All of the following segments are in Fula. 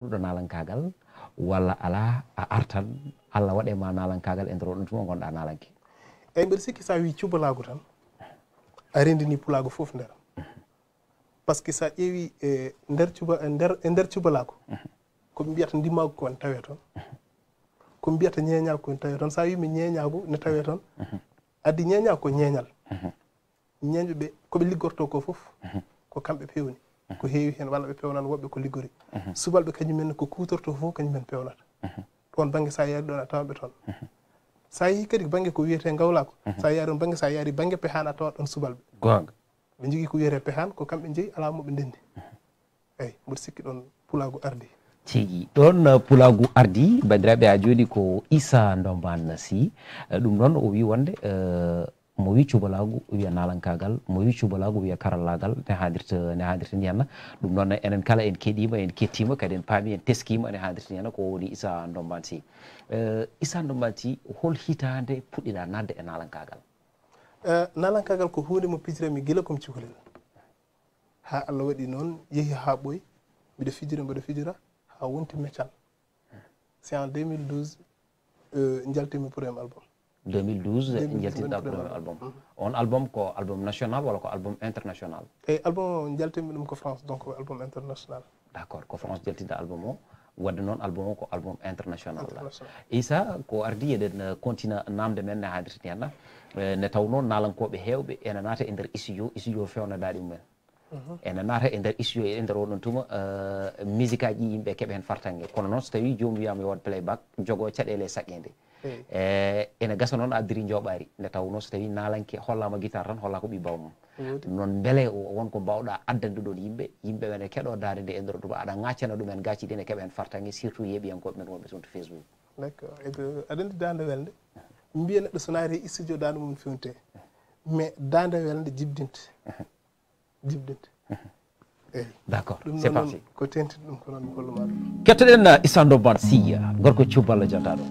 ɗo nalankagal walla ala a artan Allah waɗe ma nalankagal e nder oɗon tuma gonɗa nalanke eyyi mbiɗa sikki sa wi cubalaago tan a rendini pulaago fof nder par ce que sa ƴeewi e nder cubalaago koɓe mbiyata ndimaago ko ne tawe toon ko mbiyata ñeeñaago ko ne tawe toon sa wimi ñeeñaago ne tawe toon addi ñeeñaago ko ñeeñal ñeeñɓe ɓe koɓe liggorto ko fof ko kamɓe pewni ko heewi hen walla ɓe pewnan woɓɓe ko liggori subalɓe kañumen ko kutorto fof kañumen pewnata ɗon banggue sa yaari ɗon a tawaɓe toon sa yeehi kadi banggue ko wiyete ngawlako sa yaari on banggue sa yaari banggue pehan a tawat ɗon subalɓe gonga ɓe jogui ko wiyete pehan ko kamɓe jeeyi ala moɓe ndendi eyyi mbiɗa sikki ɗon pulago ardi tigi ɗon pulagu ardi bandiraɓe a joni ko Issa ndombane si ɗum noon o wi wonde mo wi cubalagu wiya nalankagal mo wi cubalagu wiya karallagal ne hadirta ni henna ɗum noon enen kala en keeɗima en kettima kadi en paami en teskima ne hadirta ni henna ko woni Issa ndombane si Issa ndombane si hol hitande puɗɗiɗa nadde e nalankagal nalankagal ko hunde mo pijirami gila komi cukalel ha Allah waɗi noon yeehi ha ɓooyi mbiɗa fijira ha wonti meccal c'est en 2012 jaltimi premier album 2012 jaltinɗa premier album on album ko album national walla ko album international eyyi album o jaltimi ɗum ko France donc album international d' accord ko France jaltinɗa album o wadde noon album o ko album international Issa ko ardi eɗen continue namde men ne hadirtani henna ne taw noon nalankoɓe hewɓe ene naata e nder studio fewnadaɗi mumen ene naata e nder studio e nder oɗon tuma musique aji yimɓe keeɓa hen fartaŋŋe kono noon so tawi jomum wiyama yo waɗ playback jogo caɗele saqqede ene gasa noon addiri joɓari nde tawno so tawi nalanke hollama guitare tan holla ko ɓi bawmum noon beele wonko mbawɗa addande ɗon yimɓe ɓene keɗo dade nde e nder ɗuma aɗa gaccana ɗumen gacciɗi ene keeɓa hen fartaŋŋe surtout yeeɓiyankoɓe men wonɓe toon to Facebook d' accord aɗa andi dande welde mbiya neɗɗo so naati e studio dande mum fewnte mais dande welde jibdinte eyyi d' accord c'est parti ko tenti ɗum ko noon holluma ɗum kettoɗen Issa ndombane si gorko cuballo jonta ɗo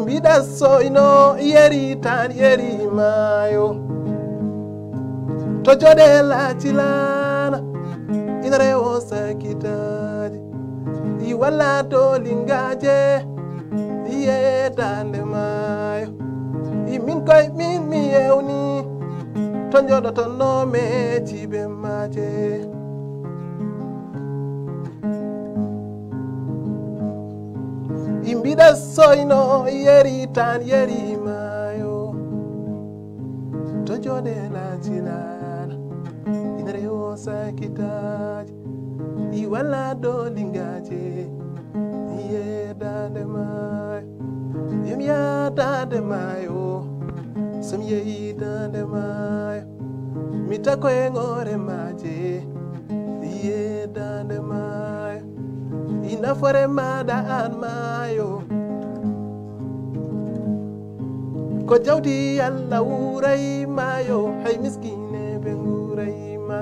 mbiɗa soyno yeri tan yeri mayo to joɗe lacilana ina rewo sakitaji i walla to lingaje yedande mayo i min koye min mi yewni to joɗotono me ciɓe maje i mbiɗa soyno yeri tan yeri mayo to joɗe lacilana ina rewo sakitaji i walla do lingaje yedande mayo yemi yadande mayo somi yeehi dande mayo mi tako e ngore maje yedande mayo inafore maɗa an mayo ko jawdi Allah wuray mayo hay miskine ɓe nguray ma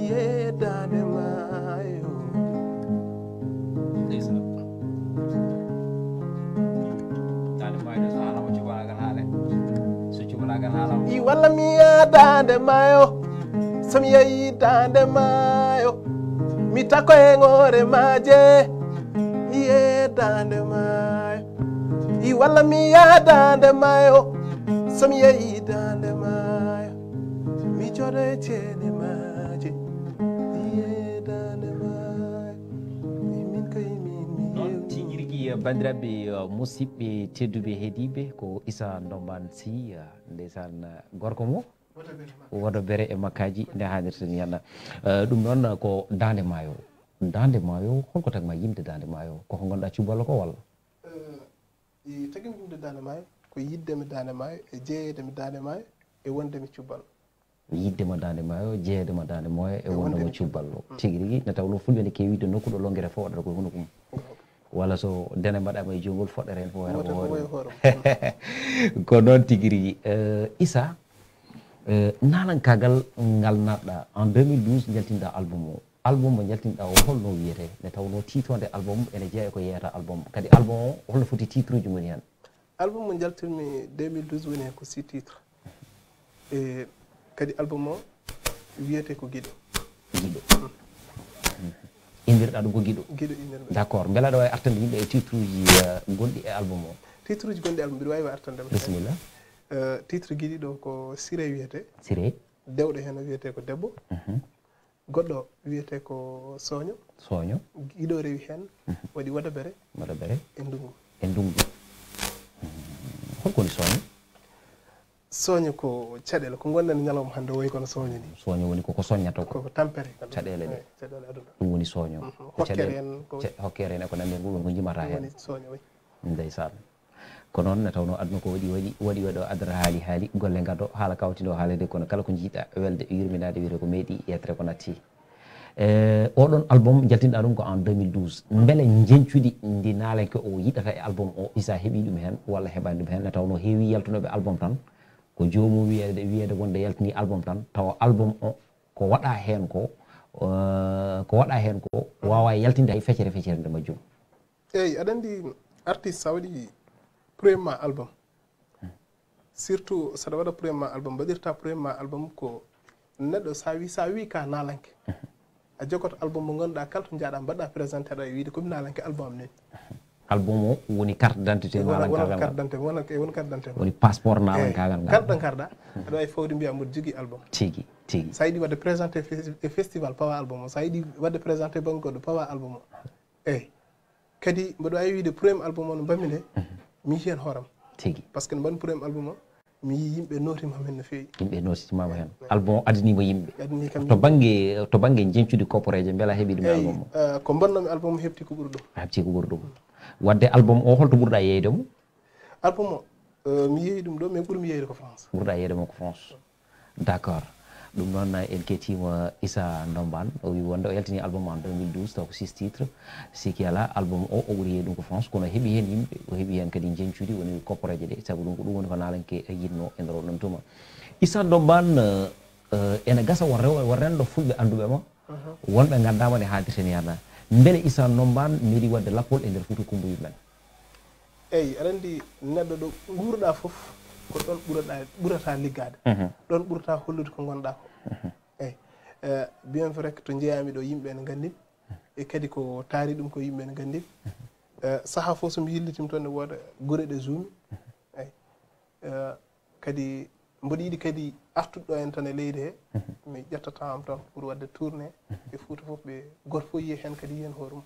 yedande mayo i walla mi yadande mayo somi yeehi dande mayo mi tako e ngore maje yedande mayo i walla mi yadande mayo somi yeehi dande mayo mi joɗo e ceede maje yedande mayo min kay min mi noon tiguirigui bandiraɓe musidɓe tedduɓe heediɓe ko Issa ndombane si ndeysan gorko mo wodo bere e makkaji nde hannirta ni henna ɗum noon ko dande maayo holko tagma yimde dande maayo koko gonɗa cuballo ko walla tagim yimde dande maayo ko yiddemi dande maayo e jeeyedemi dande maayo e wondemi cuballo yiddema dande maayo jeeyedema dande maayo e wondemo cuballo tigi rigui ne tawno fulɓe nde kewi de nokku ɗo longere fo waɗata koye hono kum walla so dene mbaɗama e jongol foɗɗere hen fo wayra ko noon tigui rigui Issa nalankagal ngal natɗa en 2012 jaltinɗa album mo jaltinɗa o holno wiyete nde tawno titrode album ene jeeya ko yeyata album kadi album o holno foti titre uji goni hen album mo jaltirmi 2012 woni hen ko 6 titre e kadi album o wiyete ko guiɗo indirɗa ɗum ko guiɗo indirɗa d' accord beela ɗo wawi artande yimɓe e titre uji gonɗi e album o titre uji gonɗi e album mbiɗa wawi artandema bisimilla titre guiɗi ɗo ko siré wiyete siré dewɗo hen o wiyete ko debbo goɗɗo wiyete ko soño guiɗo rewi hen waɗi waɗa bere e ndungu holko woni soño ko caɗele ko gonɗen ñalawma hande woyi kono soño ni soño woni koko soññata koko tampere caɗele ɗe aduna ɗum woni soño hokkere en e ko nandi hen ɗum ko jimata hen soño wi ndeysan ko noon ne tawno aduna ko waɗi waɗo adara haali golle gaddo haala kawtiɗo haalede kono kala ko jiiɗa welde yurminade wiyete ko meeɗi yettere ko natti oɗon album jaltinɗa ɗum ko en 2012 beele jencuɗi ndi naalenke o yiɗata e album o Issa heeɓi ɗum hen walla heɓani ɗum hen ne tawno heewi yaltunoɓe album tan ko jomum wiyede wonde yaltini album tan tawa album o ko waɗa hen ko wawa yaltinde hay feccere nde majjum eyyi aɗa andi artiste sa waɗi premièrement album surtout saɗa waɗa premièrement album mbaɗirta premièrement album ko neɗɗo sa wi ka nalanke a jogoto album mo ganduɗa kala to jaaɗa mbaɗɗa présenté ɗo e wiide komi nalanke album am neni album o woni carte d' identité woni carte d' identité woni passeport nalankagal kala ɗo garɗa aɗa wawi fawde mbiya mboɗo jogui album tigui sa yiiɗi wadde présenté e festival pawa album o sa yiiɗi wadde présenté banggue goɗɗo pawa album o eyyi kadi mboɗo wawi wiide premier album o no mbammi nde mi yii hen hooram tigui par ce que no mbanmi premier album o mi yii yimɓe notima men no fewi yimɓe notitimama hen album o addanima yimɓe addani kam to banggue jencude kopporeje beela heeɓi ɗum album o ko bonnomi album o heɓti ko ɓuuri ɗum wadde album o holto ɓurɗa yeeydemo album o mi yeeyi ɗum ɗo mais ɓuurmi yeyde ko France ɓurɗa yeeydemo ko France d' accord ɗum noon en kettima Issa ndombane o wi wonde o yaltini album en 2012 taw ko 6 titre siki ala album o ɓuuri yeey ɗum ko France kono heeɓi hen yimɓe o heeɓi hen kadi jencuɗi woni kopporeje ɗe saabu ɗum ko ɗum woni ko nalanke yinno e nder oɗon tuma Issa ndombane ene gasa won renɗo fulɓe anduɓema wonɓe gandama ne haaldirten yana beele Issa ndombane meeɗi wadde lappol e nder Fouta Coumboyel men eyyi aɗa andi neɗɗo ɗo guurɗa foof ko ɗon ɓurata liggade ɗon ɓurata hollude ko gonɗa ko eyyi bien vrai que to jeeyami ɗo yimɓe ne gandimi e kadi ko taari ɗum ko yimɓe ne gandimi saaha fof somi yillitima toon ne wooda guure ɗe zuumi eyyi kadi mboɗo yiiɗi kadi artuɗo en tan e leydi he mi ƴettatama toon pour wadde tourné e Fouta foof ɓe goto fof yiiya hen kadi yiyen hoore mum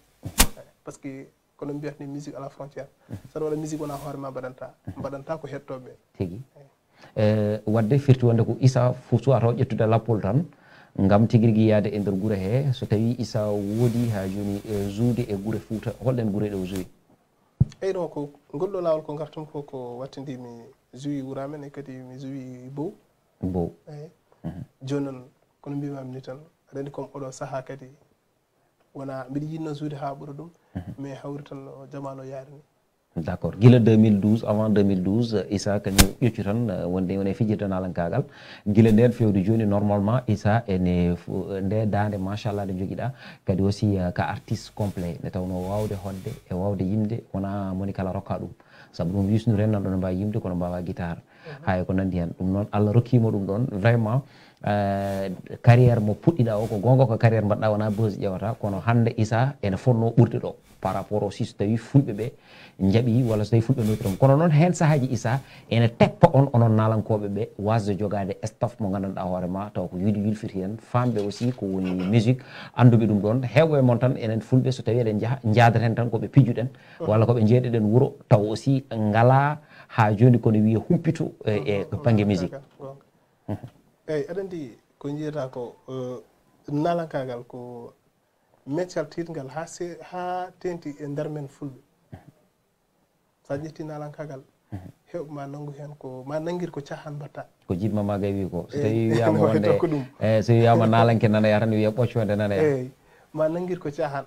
par ce que kono mbiyatni musique à la frontière saɗa waɗa musique wona hoorema mbaɗanta ko hettoɓe tigui wadde firti wonde ko Issa suwata o ƴettude lappol tan gam tigui rigui yaade e nder guure he so tawi Issa woodi ha joni juude e guure Fouta holɗen guure ɗe o joyi eyyi ɗon ko ngolɗo lawol ko gartumi ko wattidimi joui wuramen e kadi mi joui bow eyyi joni noon kono mbimami ni tan aɗa andi comme oɗo saaha kadi wona mbiɗa yinno juude ha ɓuura ɗum mais hawri tan no jamanu o yaari ni d' accord guila 2012 avant 2012 Issa kañum ƴeccu tan wone fijirde nalankagal guila nden fewde joni normalement Issa ene nde dande machallah nde joguiɗa kadi aussi ka artiste complet nde tawno wawde hodde e wawde yimde wona moni kala rokka ɗum saabu ɗum wisnu ren nanɗo ne mbawi yimde kono mbawa guitare hay ko nandi hen ɗum noon Allah rokkima ɗum ɗon vraiment carrière mo puɗɗiɗa o ko gonga ko carrière mbaɗɗa wona buse ƴewata kono hande Issa ene fonno ɓurde ɗo par rapport au si so tawi fulɓe ɓe jaaɓi walla so tawi fulɓe notirom kono noon hen sahaji Issa ene teppa on onon nalankoɓe ɓe wasde jogade staff mo gandanɗa hoorema taw ko yulfiti hen famɓe aussi ko woni musique anduɓe ɗum ɗon hewɓe mon tan enen fulɓe so tawi eɗen jaaha jadaten tan koɓe pijuɗen walla koɓe jeeɗeɗen wuuro taw aussi ngala ha joni kono wiya humpito e banggue musique eyyi aɗa andi ko jiyata ko nalankagal ko meccal titgal ha tenti e nder men fulɓe sa ƴetti nalankagal heɓ ma nangu hen ko ma nanguir ko cahan mbatta ko jiɗma maga wi ko so tawi wiyama wonde so wiyama nalanke nanaya tan wiya ɓoccode nanaya eyyi ma nanguir ko cahan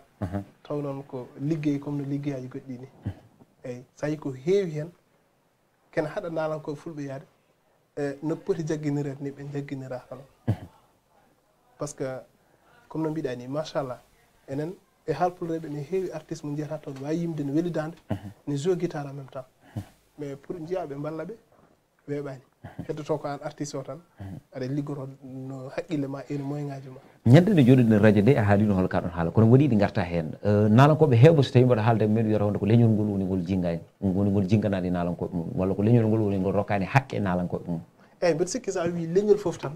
taw noon ko liggey comme no liggeyaji goɗɗi ni eyyi sa yi ko heewi hen kene haɗa nalankoɓe fulɓe yaade no poti jagguiniret ni ɓe jagguinira hono par ce que comme no mbiɗa ni machallah enen e halpulreɓe ne heewi artiste mo jiyata toon wawi yimde ne welidade ne joue guitare en même temps mais pour jiyaɓe mballa ɓe weeɓani heddoto ko an artiste o tan aɗa liggoro no haqqille ma ene moyen ngaji ma ñande nde joɗiɗen radio nde a haalino hol kaɗon haala kono waɗi ɗi garta hen nalankoɓe hewɓe so tawi mbaɗa haalde mumen wiyata wonde ko leñol ngol woni ngol jinggani woni ngol jingganani nalankoɓe mum walla ko leñol ngol woni ngol rokkani haqqe nalankoɓe mum eyyi mbeɗa sikki sa wi leñol foof tan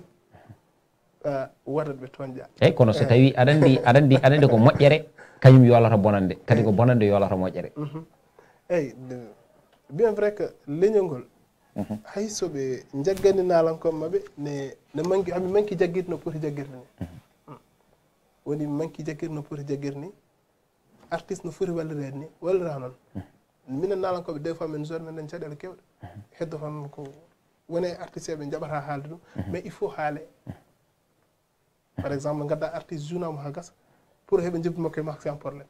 wadat ɓe toñƴa eyyi kono so tawi aɗa andi ko moƴƴere kañum yolata bonande kadi ko bonande yolata moƴƴere eyyi bien vrai que leñol ngol hay soɓe jaggani nalankoɓe mabɓe ne manqui ami manqui jagguirde no poti jagguirde ni woni manqui jagguirde no poti jagguirde ni artiste no foti wallirede ni wallira noon minen nalankoɓe des fois min zone men dañ caɗele kewɗe heddo tan ko woni artiste ɓe jaɓata haalde ɗum mais il faut haale par exemple gadda artiste journamo ha gasa pour heɓe jebbi makko e makko c'est un probléme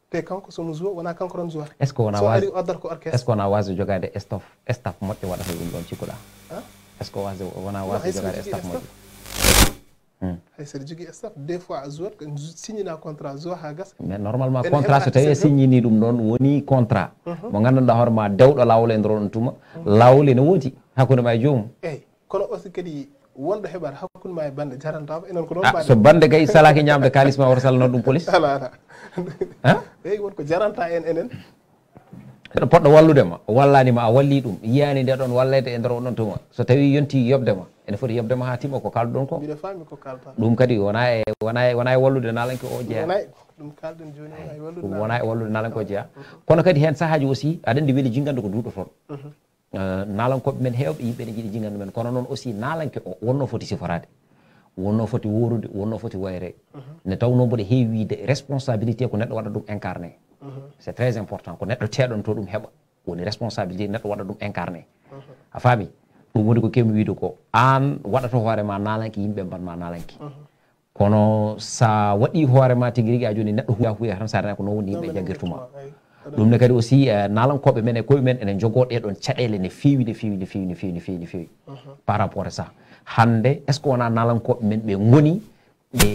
te kanko somo joue wona kanko tan jouata est ce que wona so ari oddata ko orchestre est ce que wona wasde jogade staff moƴƴo waɗata ɗum ɗon cikkuɗa est ce que wona wasde jogade staff moƴƴo hay saɗa jogui staff des fois a jouat ko signina contrat joue ha gasa mais normalement contrat so tawi a signini ɗum ɗon woni contrat mo gandanɗa hoorema dewɗo lawol e nder on tuma lawol ene woodi hakkude ma e joomum eyyi kono aussi kadi wonɗo heɓata hakkude ma e bande jarantama enen ko ɗon so bande kay salaki ñamde kalis ma woto salano ɗum police ala eyyi wonko jaranta en enen eɗo poɗɗo walludema wallanima a walli ɗum yiyani nde ɗon wallede e nder oɗon tuma so tawi yonti yobdema ene foti yobdema ha timma ko kalduɗon ko mbiɗa faami ko kalta ɗum kadi wona e wallude nalanke o jeeya ɗum kalden joni wona e wallude nalanke o jeeya kono kadi hen sahaji aussi aɗa andi weeli jingande ko duuɗo toon nalankoɓe men hewɓe yimɓe ne jiiɗi jingande men kono noon aussi nalanke o wonno foti siforade wonno foti worude wonno foti wayre ne tawno mboɗo heewi wiide responsabilité ko neɗɗo waɗa ɗum incarné c'est très important ko neɗɗo teɗon to ɗum heɓa woni responsabilité neɗɗo waɗa ɗum incarné a faami ɗum woni ko kemi wiide ko an waɗato hoorema nalanke yimɓe mbanma nalanke kono sa waɗi hoorema tigui rigui a joni neɗɗo huya tan sa rena ko noon woni yimɓe jagguirtuma ɗum ne kadi aussi nalankoɓe men e koye men ene jogo ɗeɗon caɗele ne fewi par rapport à ça hande est ce que wona nalankoɓe men ɓe goni ɓe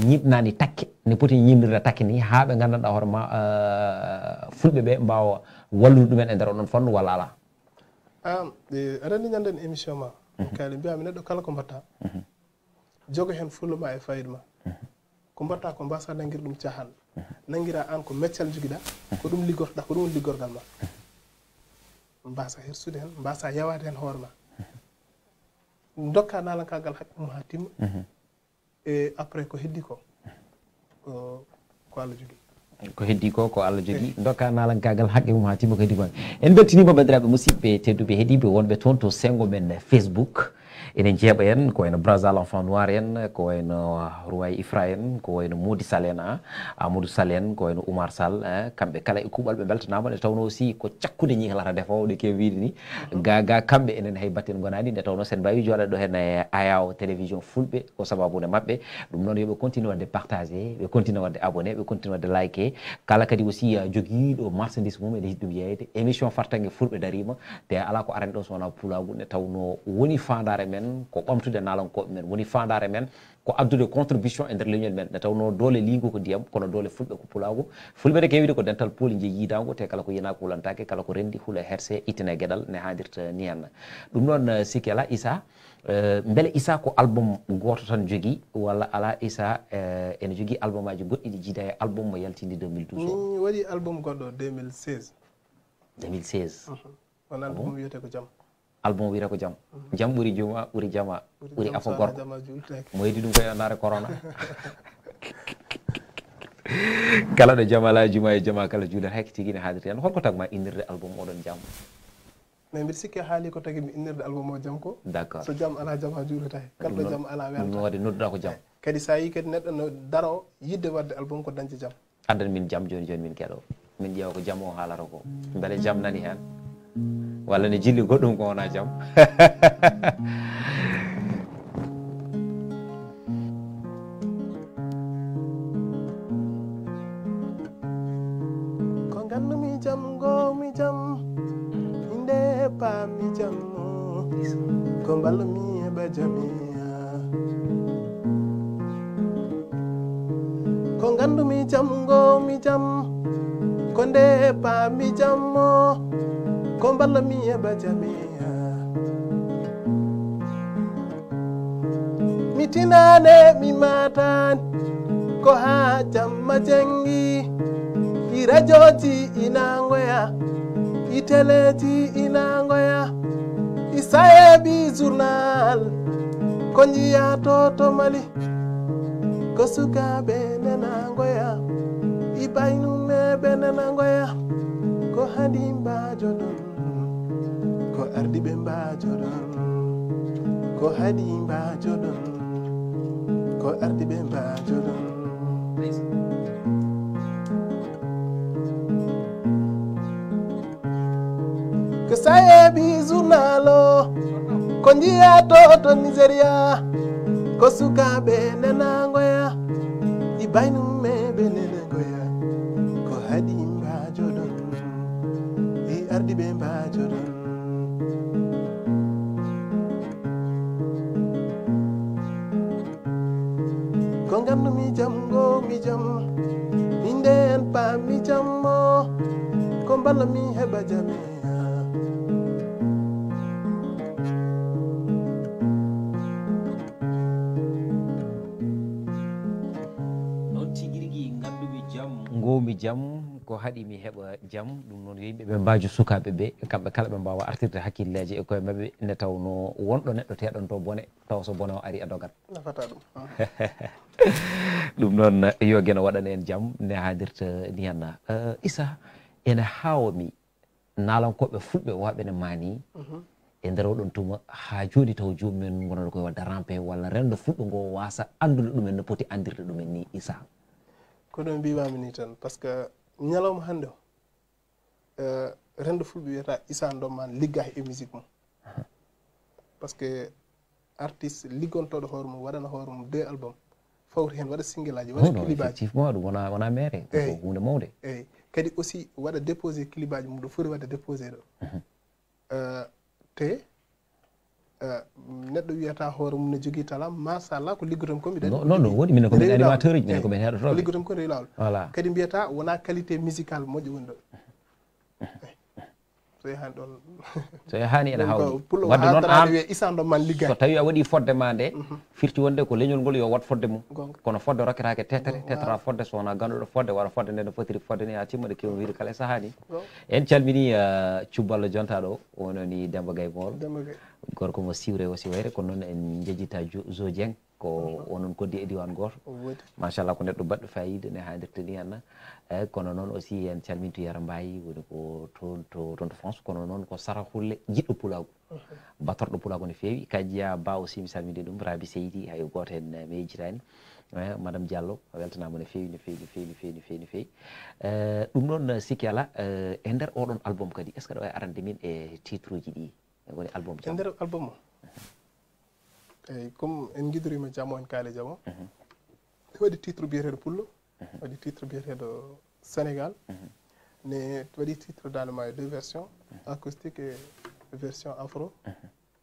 ñibnani takke ne poti ñimnirde takke ni ha ɓe gandanɗa hoorema fulɓe ɓe mbawa wallude ɗumen e nder oɗon fannu walla ala aɗa andi ñanden émission ma kaali mbiyami neɗɗo kala ko mbatta jogo hen fulla ma e fayida ma ko mbatta ko mbasa nanguir ɗum cahan nanguira an ko meccal joguiɗa ko ɗum liggortoɗa ko ɗum woni liggorgal ma mbasa hersude hen mbasa yawade hen hoore ma dokka nalankagal haqqe mum ha timma e après ko heddi ko ko Allah jogui ko heddi ko Allah jogui dokka nalankagal haqqe mum ha timma ko heddi ko en beltinima bandiraɓe musidɓe tedduɓe heeɗiɓe wonɓe toon to sengo men Facebook enen jeeɓa en ko wayno Brazal enfant noir en ko wayno Rouay Ifra en ko wayno Modi Sall en Amadou Sall en ko wayno Oumar Sall kamɓe kala e kuuɓal ɓe beltanama nde tawno aussi ko cakkude ñihlata defowo ɗe kewi wiide ni ga kamɓe enen hay batten gonani nde tawno sen mbawi joɗade ɗo hen e ayaw télévision fulɓe ko sababude mabɓe ɗum noon yooɓe continue wadde partagé ɓe continue wadde abonné ɓe continue wadde like kala kadi aussi joguiɗo marchandise mum ene yiɗi ɗum yeyde émission fartangue fulɓe darima te ala ko arani ɗo so wona pulagu nde tawno woni fandare fandare men ko ɓamtude nalankoɓe men woni fandare men ko addude contribution e nder leñol men nde tawno doole liigo ko ndiyam kono doole fulɓe ko pulago fulɓe de kewide ko dental pooli je yiidango te kala ko yinaka hulantake kala ko rendi huula herse ittane gueɗal ne hadirta ni henna ɗum noon sikki ala Issa beele Issa ko album goto tan jogui walla ala Issa ene jogui album aji goɗɗi ɗi jiida e album mo yaltindi 2012 mi waɗi album goɗɗo 2016 2016 on album wiyete ko jaam album wiyete ko jaam jaam ɓuuri juma ɓuuri jama ɓuuri afa gorko mo yedi ɗum koye andare corona kala ɗo jamala juma e jama kala juulat hayko tigui ne haadirta hen holko tagma innirde album oɗon jaam mais mbiɗa sikki haali ko tagui mi innirde album o jaam ko d' accord so jaam ala jaam ha juurata he kala ɗo jaam ala welta ɗum waɗi nodduɗa ko jaam kadi sa yi kadi neɗɗo no daro yidde wadde album ko dañde jaam andan min jaam joni joni min keɗo min ƴeewa ko jaam o haalata ko beele jaam nani hen walla ne jilli goɗɗum ko wona jaam ko gandumi jaam gomi jaam inde paami jaam ko ballumi heɓa jamiya ko gandumi jaam gomi jaam ko nde paami jaam ko ballumi heɓa jamiya mi tinane mi matani ko ha jamma jengi i radioji inangoya i teleji inangoya i sayebi journal ko jiya to mali ko sukaɓe nenangoya i baynumeɓe nenangoya ko hadi mbajo ɗon ko ardiɓe mbajo ɗon ko hadi mbajo ɗon ko ardiɓe mbajo ɗon ko sayebi journal o ko jiya to Nigeria ko sukaɓe nenangoya i baynumeɓe nenangoya ko hadi mbajo ɗon i ardiɓe mbajo ɗon ko gandumi jaam gomi jaam inde en paami jaam ko ballami heɓa jamiya gomi jaam ko haaɗi mi heɓa jaam ɗum noon yo yimɓeɓe mbajo sukaɓe ɓe kamɓe kala ɓe mbawa artirde hakkilleji e koye mabɓe nde tawno wonɗo neɗɗo teɗon to bone taw so bone o ari a dogat nafata ɗum ɗum noon yo gueno waɗana en jaam ne haadirta ni henna Issa ene hawmi nalankoɓe fulɓe waɓe ne mani e nder oɗon tuma ha joni taw jomumen gonata koye wadde rampe walla rendo fulɓe ngo wasa andude ɗumen no poti andirde ɗumen ni Issa ko ɗum mbimami ni tan par ce que ñalawma hannde o rendo fulɓe wiyata Issa ndombane ligga e musique mum par ce que artiste liggontoɗo hoore mum waɗana hoore mum 2 album fawti hen waɗa single aji waɗa clip aji effectivement ɗum wona mere ko hunde mawde eyyi kadi aussi waɗa déposé clip aji mum ɗo foti wadde déposé ɗo te neɗɗo wiyata hoore mum ne jogui talam machallah ko liggotom komi non woɗi minen komin animateur uji minen komin heɗotoɓe liggotom ko rewi lawol kadi mbiyata wona qualité musical moƴƴo woni ɗo so yahani ɗon so yahani ene hawni wadde noon an wiye Issa ndombane liggani so tawi a waɗi fodde ma nde firti wonde ko leñol ngol yo wat fodde mum kono fodde rokketake tetere fodde so wona ganduɗo fodde waɗa fodde nde no fotiri fodde ni ha timma ɗo kewno wiide kala e sahani en calmini cubballo jontaɗo wononi Demba Gaye Mor gorko mo siwre aussi wayre kono noon en jejjita zo Dieng ko onon koddi e diwan goto machallah ko neɗɗo baɗɗo fayida ne haadirta ni henna eyyi kono noon aussi en calmintu Yara Mbaye woni ko toon to France kono noon ko Sara Hulle jiɗɗo pulago batorɗo pulago no fewi Kadjiya Ba aussi mi salmini ɗum Rabi Seydi hay goto en mi yejjitani madame Diallo weltanama no fewi no fewi no fewi no fewi no fewi no fewi ɗum noon sikki ala e nder oɗon album kadi est ce que ɗo e arande min e titre uji ɗi woni album e nder album o eyyi comme en guidorima jaamo en kaali jaamo waɗi titre biyeteɗo pullo waɗi titre biyeteɗo Sénégal ne waɗi titre dans le mayo 2 versions acoustique et version afro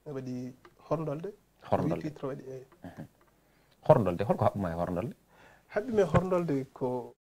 waɗi horndolde horndolde titre waɗi horndolde holko haɓɓuma e horndolde haɓɓimi e horndolde ko